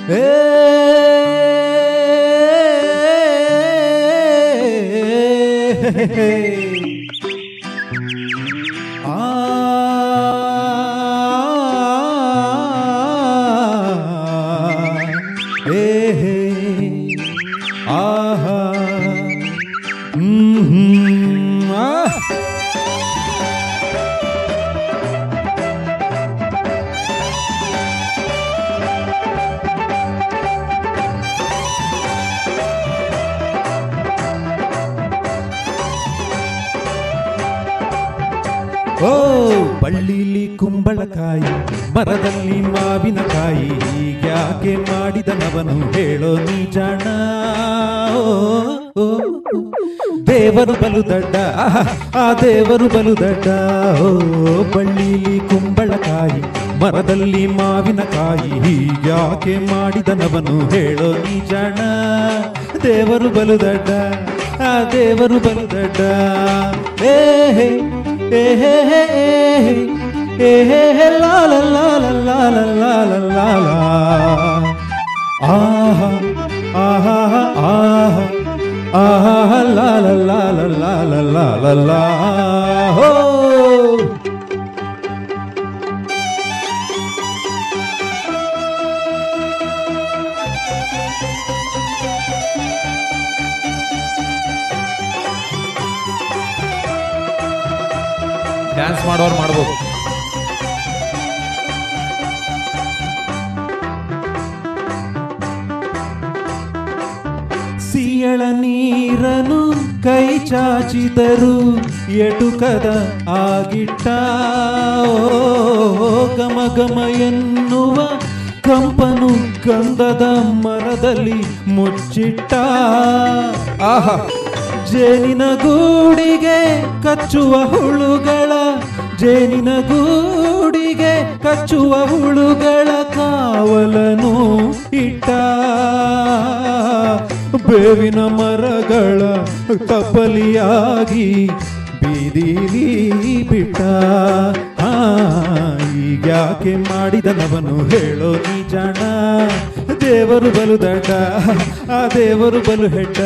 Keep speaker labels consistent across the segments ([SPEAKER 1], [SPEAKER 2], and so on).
[SPEAKER 1] ಓ ಬಳ್ಳಿಲಿ ಕುಂಬಳಕಾಯಿ ಮರದಲ್ಲಿ ಮಾವಿನಕಾಯಿ ಹೀಗ್ಯಾಕೆ ಮಾಡಿದನವನು ಹೇಳೋ ನೀ ಜಾಣ. ದೇವರು ಬಲು ದಡ್ಡ, ಆ ದೇವರು ಬಲು ದಡ್ಡ. ಓ ಬಳ್ಳಿಲಿ ಕುಂಬಳಕಾಯಿ ಮರದಲ್ಲಿ ಮಾವಿನಕಾಯಿ ಹೀಗ್ಯಾಕೆ ಮಾಡಿದನವನು ಹೇಳೋ ನೀ ಜಾಣ. ದೇವರು ಬಲು ದಡ್ಡ, ಆ ದೇವರು ಬಲು ದಡ್ಡ. ಏ ಹೇ ಏ ಹೇ ಹೇ ಏ ಹೇ ಹೇ ಲಾ ಲಾ ಲಾ ಲಾ ಲಾ ಲಾ ಲಾ ಲಾ ಲಾ. ಆಹಾ ಆಹಾ ಆಹಾ ಆಹಾ ಲಾ ಲಾ ಲಾ ಲಾ ಲಾ ಲಾ ಲಾ ಲಾ. ಹೋ
[SPEAKER 2] ಡ್ಯಾನ್ಸ್ ಮಾಡೋರು ಮಾಡ್ಬೋದು.
[SPEAKER 1] ಸಿಯಳ ನೀರನು ಕೈ ಚಾಚಿದರು ಎಟುಕದ ಆಗಿಟ್ಟ. ಗಮ ಗಮ ಎನ್ನುವ ಕಂಪನು ಗಂಧದ ಮರದಲ್ಲಿ ಮುಚ್ಚಿಟ್ಟ. ಆಹಾ ಜೇನಿನ ಗೂಡಿಗೆ ಕಚ್ಚುವ ಹುಳುಗಳ, ಜೇನಿನ ಗೂಡಿಗೆ ಕಚ್ಚುವ ಹುಳುಗಳ ಕಾವಲನು ಇಟ್ಟ. ಬೇವಿನ ಮರಗಳ ತಪ್ಪಲಿಯಾಗಿ ಬೀದಿಲಿ ಬಿಟ್ಟ. ಈಗ್ಯಾಕೆ ಮಾಡಿದನವನು ಹೇಳೋ ನೀ ಜಾಣ. ದೇವರು ಬಲು ದಡ್ಡ, ಆ ದೇವರು ಬಲು ಹೆಡ್ಡ.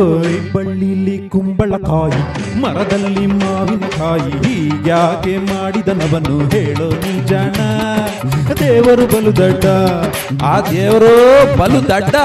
[SPEAKER 1] ಓಯ್ ಬಳ್ಳಿಲಿ ಕುಂಬಳಕಾಯಿ ಮರದಲ್ಲಿ ಮಾವಿನಕಾಯಿ ಹೀಗ್ಯಾಕೆ ಮಾಡಿದನವನು ಹೇಳೋ ನೀ ಜಾಣ. ದೇವರು ಬಲು ದಡ್ಡ,
[SPEAKER 2] ಆ ದೇವರು ಬಲು ದಡ್ಡ.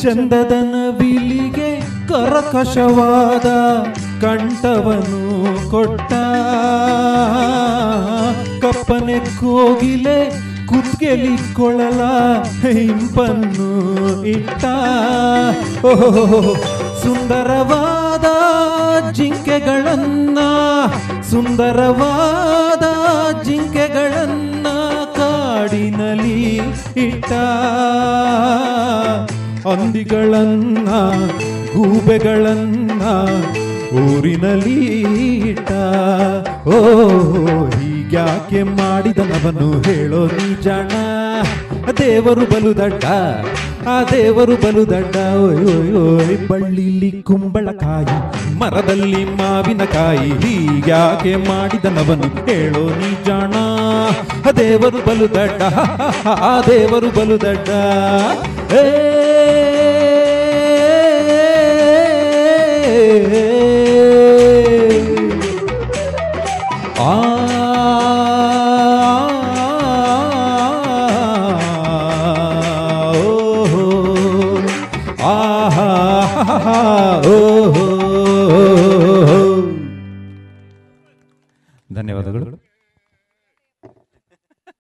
[SPEAKER 1] ಚಂದದನ ವಿಲಿಗೆ ಕರಕಶವಾದ ಕಂಠವನು ಕೊಟ್ಟ. ಕಪ್ಪನೆ ಕೋಗಿಲೆ ಕುತ್ಗೆಲಿ ಕೊಳಲ ಹಿಂಪನ್ನು ಇಟ್ಟ. ಓಹೋ ಸುಂದರವಾದ ಜಿಂಕೆಗಳನ್ನ, ಸುಂದರವಾದ ಜಿಂಕೆಗಳನ್ನ ಕಾಡಿನಲ್ಲಿ ಇಟ್ಟ. ಹಂದಿಗಳನ್ನ ಗೂಬೆಗಳನ್ನ ಊರಿನಲ್ಲಿ ಇಟ್ಟ. ಓ ಹೀಗ್ಯಾಕೆ ಮಾಡಿದನವನು ಹೇಳೋ ನೀ ಜಾಣ. ದೇವರು ಬಲು ದಡ್ಡ, ಆ ದೇವರು ಬಲು ದಡ್ಡ. ಓಯ್ ಬಳ್ಳಿಲಿ ಕುಂಬಳಕಾಯಿ ಮರದಲ್ಲಿ ಮಾವಿನಕಾಯಿ ಹೀಗ್ಯಾಕೆ ಮಾಡಿದನವನು ಹೇಳೋ ನೀ ಜಾಣ. ದೇವರು ಬಲು ದಡ್ಡ, ಆ ದೇವರು ಬಲು ದಡ್ಡ. ಏ ಆ ಓಹೋ ಆಹಾ ಓಹೋ. ಧನ್ಯವಾದಗಳು.